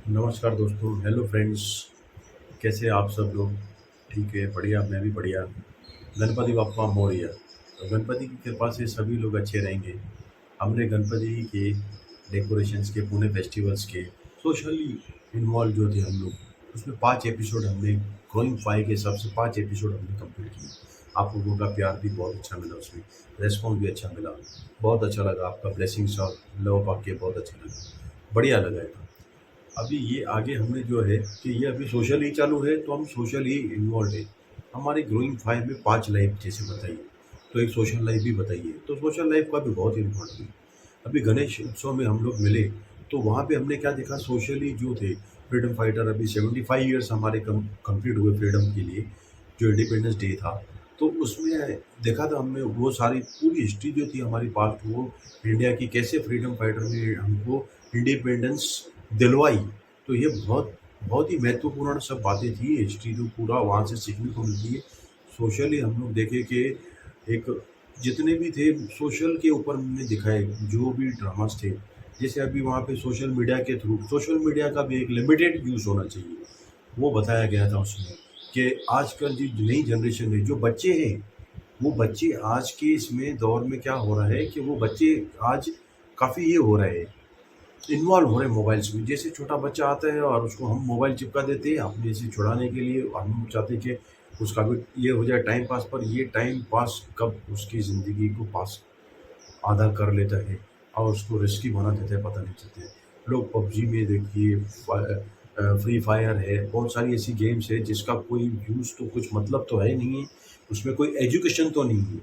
नमस्कार दोस्तों, hello friends. कैसे हैं आप सब लोग? ठीक है, बढ़िया, मैं भी बढ़िया। गणपति बप्पा मोरया। तो गणपति की कृपा से सभी लोग अच्छे रहेंगे। हमने गणपति के डेकोरेशंस के, पुणे फेस्टिवल्स के, सोशली इन्वॉल्व जो थे हम लोग, उसमें 5 एपिसोड हमने ग्रोइंग 5 के हिसाब से 5 एपिसोड हमने कंप्लीट किए। आप लोगों का प्यार भी बहुत अच्छा मिला उसमें, रिस्पॉन्स भी अच्छा मिला। बहुत अच्छा लगा, आपका ब्लेसिंग्स और लव पाके के बहुत अच्छा लगा, बढ़िया लगा एकदम। अभी ये आगे हमने जो है कि ये अभी सोशल ही चालू है, तो हम सोशल ही इन्वॉल्व है। हमारी ग्रोइंग फाइव में 5 लाइफ जैसे बताइए, तो एक सोशल लाइफ भी बताइए, तो सोशल लाइफ का भी बहुत इम्पोर्टेंट है। अभी गणेश उत्सव में हम लोग मिले, तो वहाँ पे हमने क्या देखा, सोशली जो थे फ्रीडम फाइटर, अभी 75 ईयर्स हमारे कंप्लीट हुए फ्रीडम के लिए, जो इंडिपेंडेंस डे था। तो उसमें देखा था हमने वो सारी पूरी हिस्ट्री जो थी हमारी पास्ट, वो इंडिया की कैसे फ्रीडम फाइटर ने हमको इंडिपेंडेंस दिलवाई। तो ये बहुत बहुत ही महत्वपूर्ण सब बातें थी, हिस्ट्री जो पूरा वहाँ से सीखने को मिलती है। सोशली हम लोग देखे कि एक जितने भी थे सोशल के ऊपर हमने दिखाए, जो भी ड्रामास थे। जैसे अभी वहाँ पे सोशल मीडिया के थ्रू, सोशल मीडिया का भी एक लिमिटेड यूज़ होना चाहिए, वो बताया गया था उसमें। कि आजकल जो नई जनरेशन है, जो बच्चे हैं, वो बच्चे आज के इसमें दौर में क्या हो रहा है कि वो बच्चे आज काफ़ी ये हो रहे हैं, इन्वॉल्व हो रहे हैं मोबाइल्स में। जैसे छोटा बच्चा आता है और उसको हम मोबाइल चिपका देते हैं अपने से छुड़ाने के लिए, हम चाहते हैं कि उसका भी ये हो जाए टाइम पास, पर ये टाइम पास कब उसकी ज़िंदगी को पास आधा कर लेता है और उसको रिस्की बना देता है, पता नहीं चलता है। लोग पबजी में देखिए, फ्री फायर है, बहुत सारी ऐसी गेम्स है जिसका कोई यूज़ तो कुछ मतलब तो है नहीं है, उसमें कोई एजुकेशन तो नहीं है।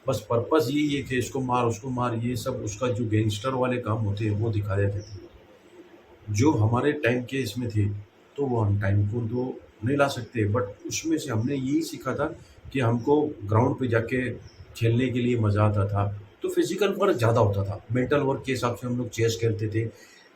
बस पर्पज़ यही है कि इसको मार, उसको मार, ये सब उसका जो गैंगस्टर वाले काम होते हैं वो दिखाए जाते थे। जो हमारे टाइम के इसमें थे, तो वो हम टाइम को तो नहीं ला सकते, बट उसमें से हमने यही सीखा था कि हमको ग्राउंड पे जाके खेलने के लिए मज़ा आता था। तो फिज़िकल वर्क ज़्यादा होता था, मेंटल वर्क के हिसाब से हम लोग चेस खेलते थे,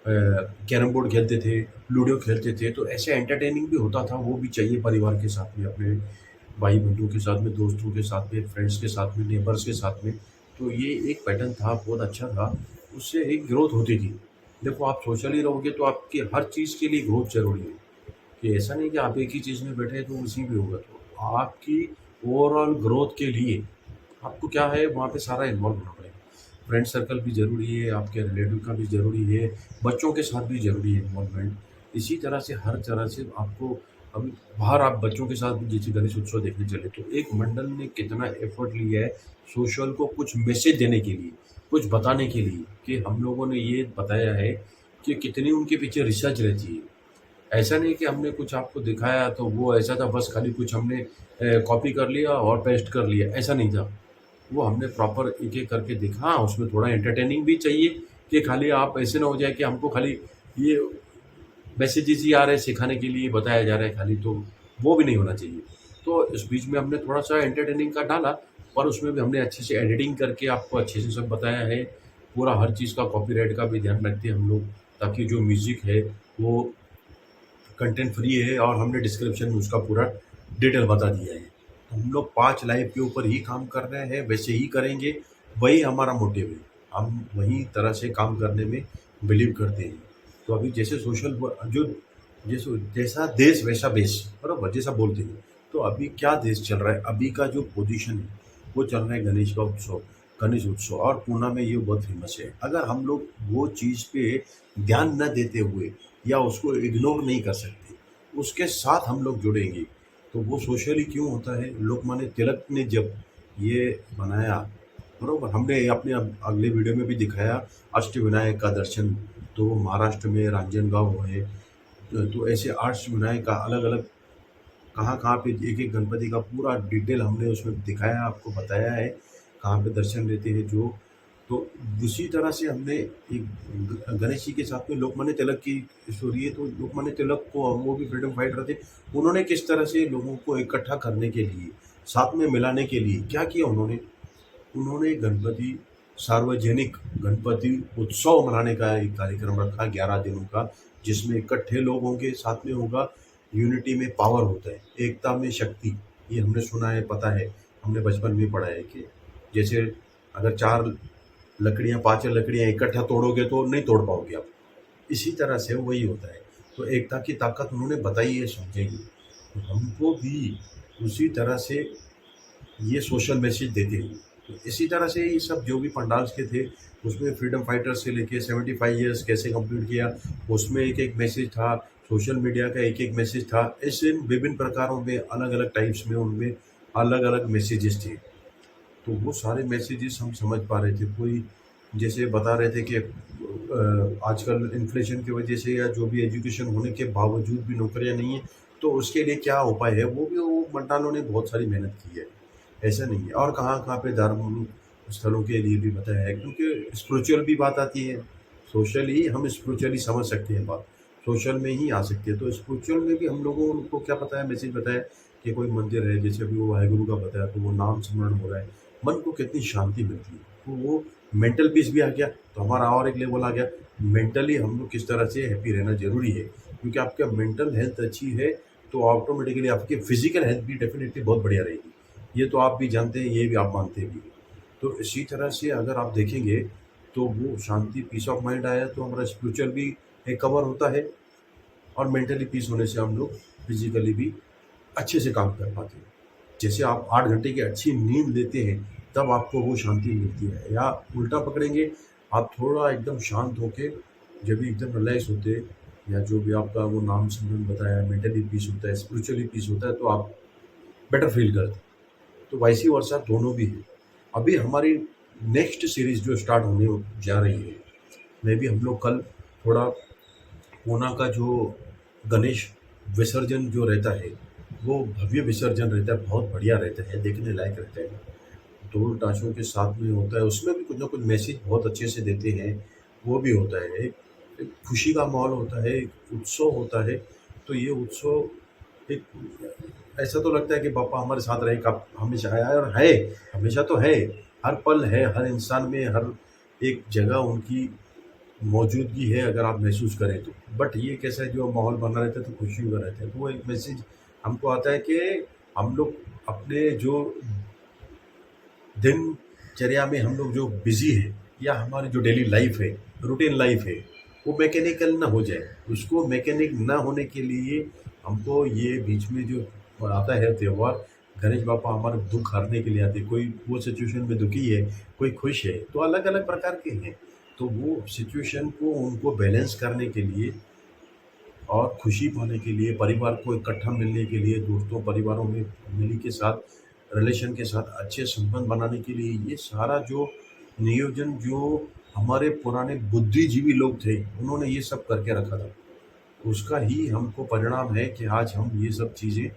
कैरम बोर्ड खेलते थे, लूडो खेलते थे, तो ऐसे एंटरटेनिंग भी होता था, वो भी चाहिए परिवार के साथ में, अपने भाई-बंधुओं के साथ में, दोस्तों के साथ में, फ्रेंड्स के साथ में, नेबर्स के साथ में। तो ये एक पैटर्न था, बहुत अच्छा था, उससे एक ग्रोथ होती थी। देखो, आप सोशली रहोगे तो आपकी हर चीज़ के लिए ग्रोथ ज़रूरी है, कि ऐसा नहीं कि आप एक ही चीज़ में बैठे हैं तो उसी में होगा। तो आपकी ओवरऑल ग्रोथ के लिए आपको क्या है, वहाँ पे सारा इन्वॉल्व होना पड़ेगा। फ्रेंड सर्कल भी ज़रूरी है, आपके रिलेटिव का भी ज़रूरी है, बच्चों के साथ भी ज़रूरी है इन्वॉल्वमेंट। इसी तरह से हर तरह से आपको, अभी बाहर आप बच्चों के साथ भी जैसे गणेश उत्सव देखने चले, तो एक मंडल ने कितना एफर्ट लिया है सोशल को कुछ मैसेज देने के लिए, कुछ बताने के लिए, कि हम लोगों ने ये बताया है कि कितनी उनके पीछे रिसर्च रहती है। ऐसा नहीं कि हमने कुछ आपको दिखाया तो वो ऐसा था, बस खाली कुछ हमने कॉपी कर लिया और पेस्ट कर लिया, ऐसा नहीं था। वो हमने प्रॉपर एक-एक करके देखा। हाँ, उसमें थोड़ा एंटरटेनिंग भी चाहिए, कि खाली आप ऐसे ना हो जाए कि हमको खाली ये मैसेजेस ही आ रहे हैं सिखाने के लिए, बताया जा रहा है खाली, तो वो भी नहीं होना चाहिए। तो इस बीच में हमने थोड़ा-सा एंटरटेनिंग का डाला, पर उसमें भी हमने अच्छे से एडिटिंग करके आपको अच्छे से सब बताया है। पूरा हर चीज़ का कॉपीराइट का भी ध्यान रखते हैं हम लोग, ताकि जो म्यूज़िक है वो कंटेंट फ्री है, और हमने डिस्क्रिप्शन में उसका पूरा डिटेल बता दिया है। तो हम लोग 5 लाइव के ऊपर ही काम कर रहे हैं, वैसे ही करेंगे, वही हमारा मोटिव है। हम वही तरह से काम करने में बिलीव करते हैं। तो अभी जैसे सोशल जो जैसे जैसा देश वैसा बेश, बराबर जैसा बोलते हैं। तो अभी क्या देश चल रहा है, अभी का जो पोजीशन है, वो चल रहा है गणेश का उत्सव, गणेश उत्सव, और पूना में ये बहुत फेमस है। अगर हम लोग वो चीज़ पे ध्यान न देते हुए, या उसको इग्नोर नहीं कर सकते, उसके साथ हम लोग जुड़ेंगे, तो वो सोशली क्यों होता है। लोकमान्य तिलक ने जब ये बनाया, बरोबर, हमने अपने अगले वीडियो में भी दिखाया, अष्टविनायक का दर्शन, तो वो महाराष्ट्र में रांजनगांव है। तो ऐसे अष्टविनायक का अलग अलग कहाँ-कहाँ पे एक एक गणपति का पूरा डिटेल हमने उसमें दिखाया, आपको बताया है, कहाँ पे दर्शन लेते हैं जो। तो उसी तरह से हमने एक गणेश जी के साथ में लोकमान्य तिलक की स्टोरी है। तो लोकमान्य तिलक को, वो भी फ्रीडम फाइटर थे, उन्होंने किस तरह से लोगों को इकट्ठा करने के लिए, साथ में मिलाने के लिए क्या किया उन्होंने। उन्होंने गणपति, सार्वजनिक गणपति उत्सव मनाने का एक कार्यक्रम रखा 11 दिनों का, जिसमें इकट्ठे लोग होंगे, साथ में होगा, यूनिटी में पावर होता है, एकता में शक्ति। ये हमने सुना है, पता है, हमने बचपन में पढ़ा है कि जैसे अगर 4 लकड़ियाँ, 5 लकड़ियाँ इकट्ठा तोड़ोगे तो नहीं तोड़ पाओगे आप। इसी तरह से वही होता है। तो एकता की ताकत उन्होंने बताई है, समझेंगे। तो हमको भी उसी तरह से ये सोशल मैसेज देते हैं। तो इसी तरह से ये सब जो भी पंडाल्स के थे, उसमें फ्रीडम फाइटर से लेके 75 ईयर्स कैसे कंप्लीट किया, उसमें एक-एक मैसेज था, सोशल मीडिया का एक-एक मैसेज था। ऐसे विभिन्न प्रकारों में, अलग-अलग टाइप्स में उनमें अलग-अलग मैसेजेस थे। तो वो सारे मैसेजेस हम समझ पा रहे थे। कोई जैसे बता रहे थे कि आजकल इन्फ्लेशन की वजह से या जो भी एजुकेशन होने के बावजूद भी नौकरियां नहीं है, तो उसके लिए क्या उपाय है, वो भी वो मंडालों ने बहुत सारी मेहनत की है। ऐसा नहीं है। और कहाँ-कहाँ पे धार्मिक स्थलों के लिए भी बताया है, क्योंकि स्पिरिचुअल भी बात आती है। सोशली हम स्पिरिचुअली समझ सकते हैं बात, सोशल में ही आ सकती है। तो स्पिरिचुअल में भी हम लोगों को क्या बताया, मैसेज बताया कि कोई मंदिर है, जैसे अभी वो वाहेगुरु का बताया, तो वो नाम स्मरण हो रहा है, मन को कितनी शांति मिलती है। तो वो मेंटल पीस भी आ गया, तो हमारा और एक लेवल आ गया। मेंटली हम लोग किस तरह से हैप्पी रहना ज़रूरी है, क्योंकि आपका मेंटल हेल्थ अच्छी है, तो ऑटोमेटिकली आपकी फिज़िकल हेल्थ भी डेफ़िनेटली बहुत बढ़िया रहेगी। ये तो आप भी जानते हैं, ये भी आप मानते भी हैं। तो इसी तरह से अगर आप देखेंगे, तो वो शांति, पीस ऑफ माइंड आया, तो हमारा स्पिरिचुअल भी एक कवर होता है, और मेंटली पीस होने से हम लोग फिज़िकली भी अच्छे से काम कर पाते हैं। जैसे आप 8 घंटे की अच्छी नींद लेते हैं, तब आपको वो शांति मिलती है। या उल्टा पकड़ेंगे, आप थोड़ा एकदम शांत होके, जब भी एकदम रिलैक्स होते हैं, या जो भी आपका वो नाम सिमरन बताया, मेंटली पीस होता है, स्पिरिचुअली पीस होता है, तो आप बेटर फ़ील करते हैं। तो वाइस वर्सा दोनों भी है। अभी हमारी नेक्स्ट सीरीज़ जो स्टार्ट होने जा रही है, मे बी हम लोग कल थोड़ा पूना का जो गणेश विसर्जन जो रहता है, वो भव्य विसर्जन रहता है, बहुत बढ़िया रहता है, देखने लायक रहता है। ढोल ताशों के साथ में होता है, उसमें भी कुछ ना कुछ मैसेज बहुत अच्छे से देते हैं, वो भी होता है। एक एक खुशी का माहौल होता है, एक उत्सव होता है। तो ये उत्सव एक ऐसा तो लगता है कि पापा हमारे साथ रहेगा हमेशा, है और है, हमेशा तो है, हर पल है, हर इंसान में, हर एक जगह उनकी मौजूदगी है, अगर आप महसूस करें तो। बट ये कैसा है, जो माहौल बना रहता है तो खुशियों का रहता है, तो वो एक मैसेज हमको आता है कि हम लोग अपने जो दिनचर्या में हम लोग जो बिज़ी है, या हमारी जो डेली लाइफ है, रूटीन लाइफ है, वो मैकेनिकल ना हो जाए। उसको मैकेनिक ना होने के लिए हमको ये बीच में जो आता है त्योहार, गणेश बापा हमारा दुख हरने के लिए आते हैं। कोई वो सिचुएशन में दुखी है, कोई खुश है, तो अलग-अलग प्रकार के हैं। तो वो सिचुएशन को उनको बैलेंस करने के लिए और खुशी पाने के लिए, परिवार को इकट्ठा मिलने के लिए, दोस्तों परिवारों में फैमिली के साथ, रिलेशन के साथ अच्छे संबंध बनाने के लिए, ये सारा जो नियोजन जो हमारे पुराने बुद्धिजीवी लोग थे, उन्होंने ये सब करके रखा था। उसका ही हमको परिणाम है कि आज हम ये सब चीज़ें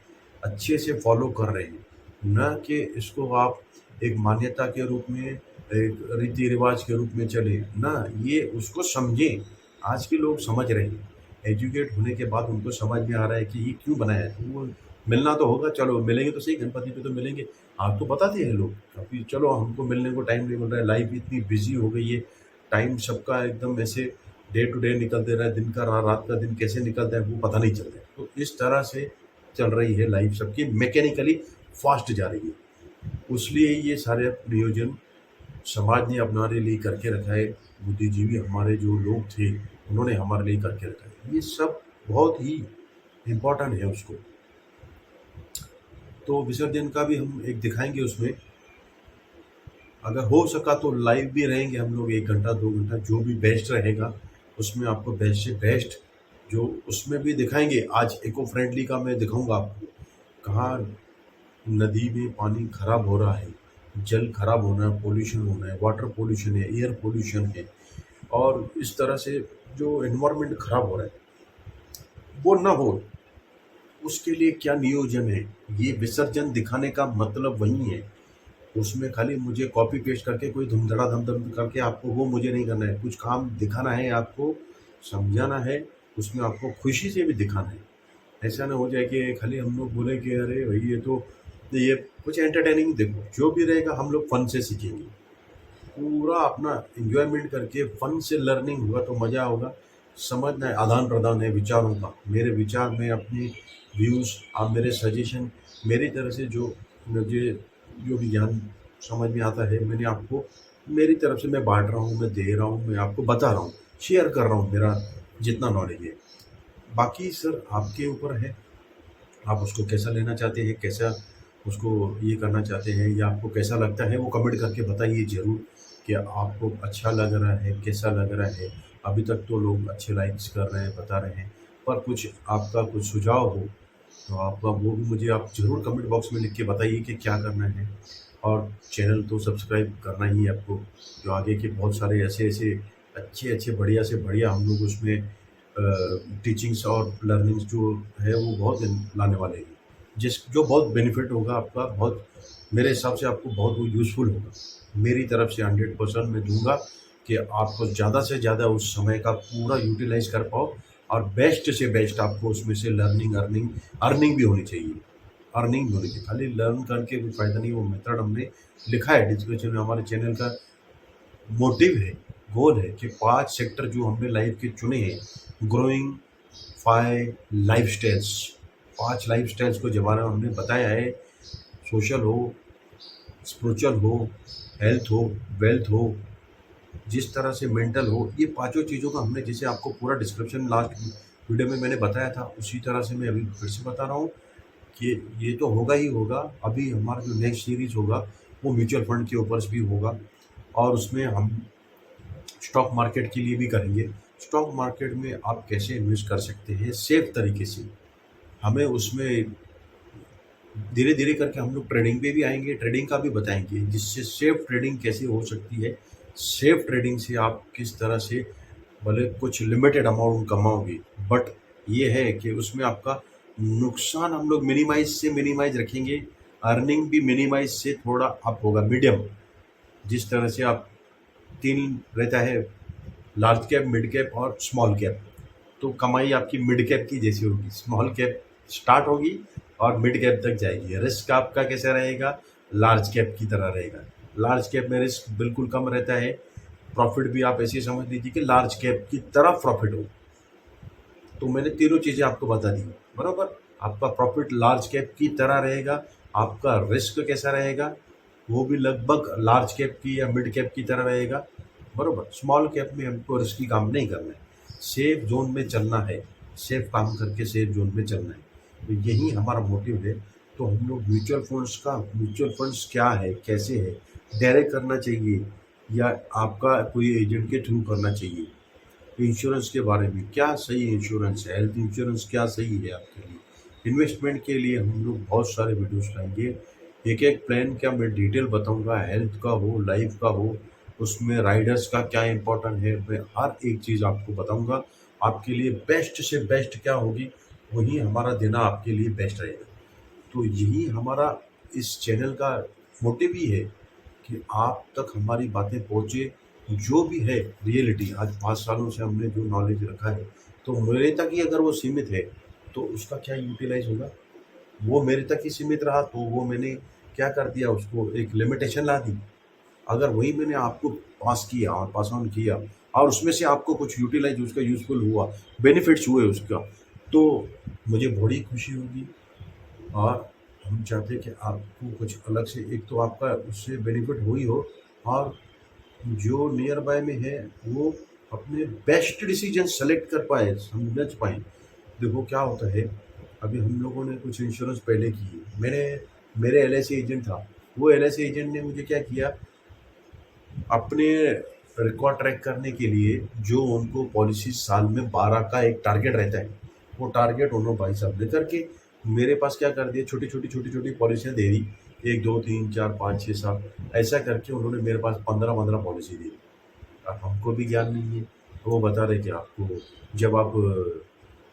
अच्छे से फॉलो कर रहे हैं। ना कि इसको आप एक मान्यता के रूप में, एक रीति-रिवाज के रूप में चलें, ना, ये उसको समझें। आज के लोग समझ रहे हैं। एजुकेट होने के बाद उनको समझ में आ रहा है कि ये क्यों बनाया है। तो वो मिलना तो होगा, चलो मिलेंगे तो सही, गणपति पे तो मिलेंगे। आप तो बताते हैं लोग, अभी चलो हमको मिलने को टाइम नहीं मिल रहा है, लाइफ इतनी बिज़ी हो गई है, टाइम सबका एकदम ऐसे डे टू डे निकल दे रहा है, दिन का रात का दिन कैसे निकलता है वो पता नहीं चल रहा है। तो इस तरह से चल रही है लाइफ सबकी, मैकेनिकली फास्ट जा रही है। इसलिए ये सारे नियोजन समाज ने अपनाने लिए करके रखा है। बुद्धिजीवी हमारे जो लोग थे, उन्होंने हमारे लिए करके रखा है। ये सब बहुत ही इम्पोर्टेंट है उसको। तो विसर्जन का भी हम एक दिखाएंगे उसमें, अगर हो सका तो लाइव भी रहेंगे हम लोग, 1 घंटा 2 घंटा जो भी बेस्ट रहेगा, उसमें आपको बेस्ट से बेस्ट जो उसमें भी दिखाएंगे। आज इको फ्रेंडली का मैं दिखाऊंगा आपको, कहाँ नदी में पानी खराब हो रहा है, जल खराब होना है, पॉल्यूशन होना है, वाटर पॉल्यूशन है, एयर पॉल्यूशन है, और इस तरह से जो एनवायरनमेंट खराब हो रहा है, वो ना हो, उसके लिए क्या नियोजन है। ये विसर्जन दिखाने का मतलब वही है। उसमें खाली मुझे कॉपी पेस्ट करके कोई धूम-धड़ा धम-धम करके आपको वो मुझे नहीं करना है। कुछ काम दिखाना है आपको, समझाना है, उसमें आपको खुशी से भी दिखाना है। ऐसा ना हो जाए कि खाली हम लोग बोले कि अरे भई ये कुछ एंटरटेनिंग, देखो जो भी रहेगा हम लोग फ़न से सीखेंगे। पूरा अपना एन्जॉयमेंट करके फ़न से लर्निंग होगा तो मज़ा होगा। समझना है, आदान-प्रदान है विचारों का। मेरे विचार, मैं अपनी व्यूज़, आप मेरे सजेशन, मेरी तरफ से जो मुझे जो भी ज्ञान समझ में आता है, मैंने आपको मेरी तरफ से मैं बाँट रहा हूँ, मैं दे रहा हूँ, मैं आपको बता रहा हूँ, शेयर कर रहा हूँ मेरा जितना नॉलेज है। बाकी सर आपके ऊपर है, आप उसको कैसा लेना चाहते हैं, कैसा उसको ये करना चाहते हैं या आपको कैसा लगता है वो कमेंट करके बताइए ज़रूर कि आपको अच्छा लग रहा है, कैसा लग रहा है। अभी तक तो लोग अच्छे लाइक्स कर रहे हैं, बता रहे हैं, पर कुछ आपका कुछ सुझाव हो तो आपका वो भी मुझे आप ज़रूर कमेंट बॉक्स में लिख के बताइए कि क्या करना है। और चैनल तो सब्सक्राइब करना ही है आपको, जो आगे के बहुत सारे ऐसे-ऐसे अच्छे-अच्छे बढ़िया से बढ़िया हम लोग उसमें टीचिंग्स और लर्निंग्स जो है वो बहुत लाने वाले हैं। जो बहुत बेनिफिट होगा आपका, बहुत मेरे हिसाब से आपको बहुत वो यूज़फुल होगा। मेरी तरफ से 100% मैं दूँगा कि आपको ज़्यादा से ज़्यादा उस समय का पूरा यूटिलाइज़ कर पाओ और बेस्ट से बेस्ट आपको उसमें से अर्निंग भी होनी चाहिए। अर्निंग भी होनी चाहिए, खाली लर्न करके कोई फ़ायदा नहीं। वो मेथड हमने लिखा है डिस्क्रिप्शन में, हमारे चैनल का मोटिव है, गोल है कि 5 सेक्टर जो हमने लाइफ़ के चुने हैं, ग्रोइंग 5 लाइफ़स्टाइल्स, 5 लाइफ़स्टाइल्स को जमाना हमने बताया है। सोशल हो, स्पिरिचुअल हो, हेल्थ हो, वेल्थ हो, जिस तरह से मेंटल हो, ये पाँचों चीज़ों का हमने जैसे आपको पूरा डिस्क्रिप्शन लास्ट वीडियो में मैंने बताया था, उसी तरह से मैं अभी फिर से बता रहा हूँ कि ये तो होगा ही होगा। अभी हमारा जो नेक्स्ट सीरीज़ होगा, वो म्यूचुअल फंड के ऊपर भी होगा और उसमें हम स्टॉक मार्केट के लिए भी करेंगे। स्टॉक मार्केट में आप कैसे इन्वेस्ट कर सकते हैं सेफ तरीके से, हमें उसमें धीरे-धीरे करके हम लोग ट्रेडिंग पे भी आएँगे, ट्रेडिंग का भी बताएँगे, जिससे सेफ ट्रेडिंग कैसे हो सकती है। सेफ ट्रेडिंग से आप किस तरह से भले कुछ लिमिटेड अमाउंट कमाओगे, बट ये है कि उसमें आपका नुकसान हम लोग मिनिमाइज़ से मिनिमाइज़ रखेंगे, अर्निंग भी मिनिमाइज़ से थोड़ा अप होगा, मीडियम। जिस तरह से आप 3 रहता है, लार्ज कैप, मिड कैप और स्मॉल कैप। तो कमाई आपकी मिड कैप की जैसी होगी, स्मॉल कैप स्टार्ट होगी और मिड कैप तक जाएगी। रिस्क आपका कैसा रहेगा, लार्ज कैप की तरह रहेगा। लार्ज कैप में रिस्क बिल्कुल कम रहता है, प्रॉफिट भी आप ऐसे समझ लीजिए कि लार्ज कैप की तरह प्रॉफिट हो। तो मैंने तीनों चीज़ें आपको बता दी, बराबर। आपका प्रॉफिट लार्ज कैप की तरह रहेगा, आपका रिस्क कैसा रहेगा, वो भी लगभग लार्ज कैप की या मिड कैप की तरह रहेगा, बराबर। स्मॉल कैप में हमको रिस्की काम नहीं करना है, सेफ जोन में चलना है, सेफ काम करके सेफ जोन में चलना है। तो यही हमारा मोटिव है। तो हम लोग म्यूचुअल फंड्स क्या है, कैसे है, डायरेक्ट करना चाहिए या आपका कोई एजेंट के थ्रू करना चाहिए, इंश्योरेंस के बारे में क्या सही इंश्योरेंस है, हेल्थ इंश्योरेंस क्या सही है आपके लिए, इन्वेस्टमेंट के लिए हम लोग बहुत सारे वीडियोस लाएंगे। एक एक प्लान क्या मैं डिटेल बताऊंगा, हेल्थ का हो, लाइफ का हो, उसमें राइडर्स का क्या इंपॉर्टेंट है, मैं हर एक चीज़ आपको बताऊंगा। आपके लिए बेस्ट से बेस्ट क्या होगी, वही हमारा देना आपके लिए बेस्ट रहेगा। तो यही हमारा इस चैनल का मोटिव ही है कि आप तक हमारी बातें पहुँचे, जो भी है रियलिटी। आज 5 सालों से हमने जो नॉलेज रखा है, तो मेरे तक ही अगर वो सीमित है, तो उसका क्या यूटिलाइज़ होगा? वो मेरे तक ही सीमित रहा, तो वो मैंने क्या कर दिया, उसको एक लिमिटेशन ला दी। अगर वही मैंने आपको पास किया और पास ऑन किया और उसमें से आपको कुछ यूटिलाइज़ उसका यूज़फुल हुआ, बेनिफिट्स हुए उसका, तो मुझे बड़ी खुशी होगी। और हम चाहते हैं कि आपको कुछ अलग से, एक तो आपका उससे बेनिफिट हो ही हो, और जो नियर बाय में है वो अपने बेस्ट डिसीजन सेलेक्ट कर पाए, समझ पाए। देखो क्या होता है, अभी हम लोगों ने कुछ इंश्योरेंस पहले की, मेरे एलआईसी एजेंट था, वो एलआईसी एजेंट ने मुझे क्या किया, अपने रिकॉर्ड ट्रैक करने के लिए जो उनको पॉलिसी साल में 12 का एक टारगेट रहता है, वो टारगेट उन्होंने भाई साहब लेकर के मेरे पास क्या कर दिया, छोटी छोटी पॉलिसियाँ दे दी। 1 2 3 4 5 6 7 ऐसा करके उन्होंने मेरे पास 15-15 पॉलिसी दी। अब हमको भी ज्ञान नहीं है, तो वो बता रहे कि आपको जब आप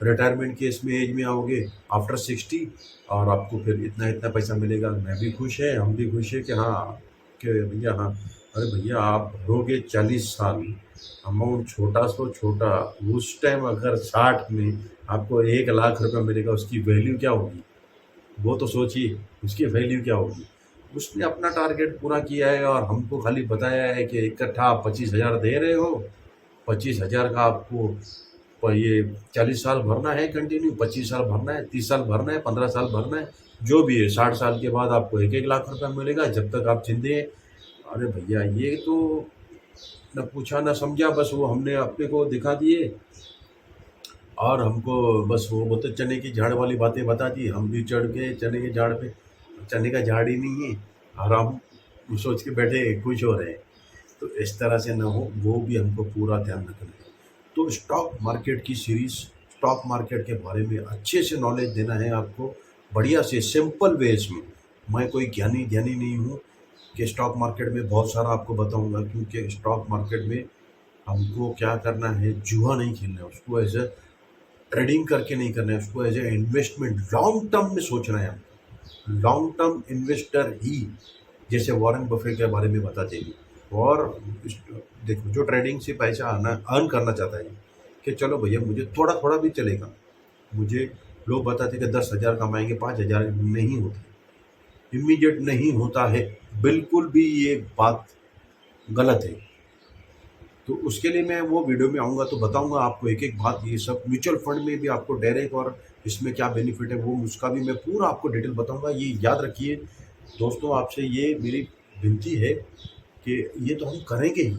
रिटायरमेंट के इसमें एज में आओगे आफ्टर 60, और आपको फिर इतना इतना पैसा मिलेगा। मैं भी खुश है, हम भी खुश है कि हाँ, कि भैया हाँ। अरे भैया आप भरोगे 40 साल, अमाउंट छोटा सो छोटा, उस टाइम अगर 60 में आपको 1 लाख रुपया मिलेगा, उसकी वैल्यू क्या होगी, वो तो सोचिए, उसकी वैल्यू क्या होगी। उसने अपना टारगेट पूरा किया है और हमको खाली बताया है कि इकट्ठा आप 25,000 दे रहे हो, 25,000 का आपको ये 40 साल भरना है कंटिन्यू, 25 साल भरना है, 30 साल भरना है, 15 साल भरना है, जो भी है। 60 साल के बाद आपको 1-1 लाख रुपया मिलेगा जब तक आप जिंदे हैं। अरे भैया ये तो न पूछा न समझा, बस वो हमने अपने को दिखा दिए और हमको बस वो बोलते चने की झाड़ वाली बातें बता दी, हम भी चढ़ गए चने के झाड़ पे। चने का झाड़ ही नहीं है और हम सोच के बैठे खुश हो रहे हैं। तो इस तरह से ना हो, वो भी हमको पूरा ध्यान रखना है। तो स्टॉक मार्केट की सीरीज, स्टॉक मार्केट के बारे में अच्छे से नॉलेज देना है आपको, बढ़िया से सिंपल वेज में। मैं कोई ज्ञानी ध्यानी नहीं हूँ कि स्टॉक मार्केट में बहुत सारा आपको बताऊंगा, क्योंकि स्टॉक मार्केट में हमको क्या करना है, जुआ नहीं खेलना है, उसको एज ए ट्रेडिंग करके नहीं करना है, उसको as a investment long term में सोचना है हमको। लॉन्ग टर्म इन्वेस्टर ही, जैसे वॉरेन बफेट के बारे में बताते हैं। और देखो, जो ट्रेडिंग से पैसा आना अर्न करना चाहता है कि चलो भैया मुझे थोड़ा थोड़ा भी चलेगा, मुझे लोग बताते कि 10,000 कमाएंगे, 5,000, नहीं होता, इमीडिएट नहीं होता है, बिल्कुल भी ये बात गलत है। तो उसके लिए मैं वो वीडियो में आऊँगा तो बताऊँगा आपको एक एक बात। ये सब म्यूचुअल फंड में भी आपको डायरेक्ट और इसमें क्या बेनिफिट है, वो उसका भी मैं पूरा आपको डिटेल बताऊँगा। ये याद रखिए दोस्तों, आपसे ये मेरी विनती है कि ये तो हम करेंगे ही।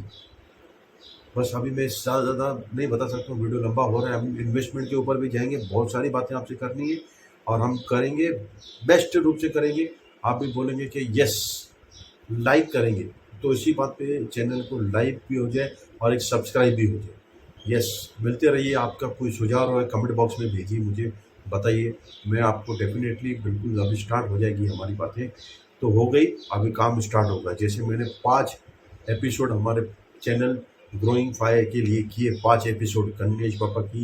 बस अभी मैं इससे ज़्यादा नहीं बता सकता हूँ, वीडियो लंबा हो रहा है। हम इन्वेस्टमेंट के ऊपर भी जाएंगे, बहुत सारी बातें आपसे करनी है और हम करेंगे, बेस्ट रूप से करेंगे। आप भी बोलेंगे कि यस, लाइक करेंगे, तो इसी बात पे चैनल को लाइक भी हो जाए और एक सब्सक्राइब भी हो जाए। यस, मिलते रहिए। आपका कोई सुझाव हो कमेंट बॉक्स में भेजिए, मुझे बताइए, मैं आपको डेफिनेटली, बिल्कुल अभी स्टार्ट हो जाएगी हमारी बातें। तो हो गई, अभी काम स्टार्ट होगा। जैसे मैंने 5 एपिसोड हमारे चैनल ग्रोइंग फायर के लिए किए, 5 एपिसोड गणेश बाबा की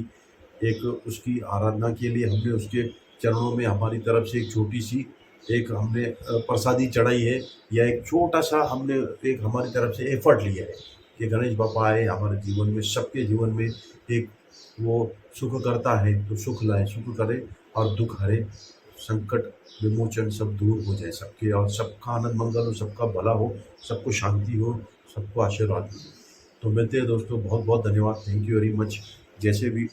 एक उसकी आराधना के लिए हमने उसके चरणों में हमारी तरफ से एक छोटी सी एक हमने प्रसादी चढ़ाई है, या एक छोटा सा हमने एक हमारी तरफ से एफर्ट लिया है कि गणेश बाबा आए हमारे जीवन में, सबके जीवन में एक वो सुख करता है तो सुख लाए, सुख करे और दुख हरे, संकट विमोचन सब दूर हो जाए सबके, और सबका आनंद मंगल हो, सबका भला हो, सबको शांति हो, सबको आशीर्वाद हो। तो मिलते हैं दोस्तों, बहुत बहुत धन्यवाद, थैंक यू वेरी मच। जैसे भी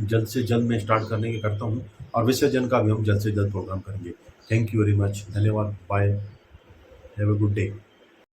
जल्द से जल्द मैं स्टार्ट करने की करता हूँ, और विसर्जन का भी हम जल्द से जल्द प्रोग्राम करेंगे। थैंक यू वेरी मच, धन्यवाद, bye, have a good day.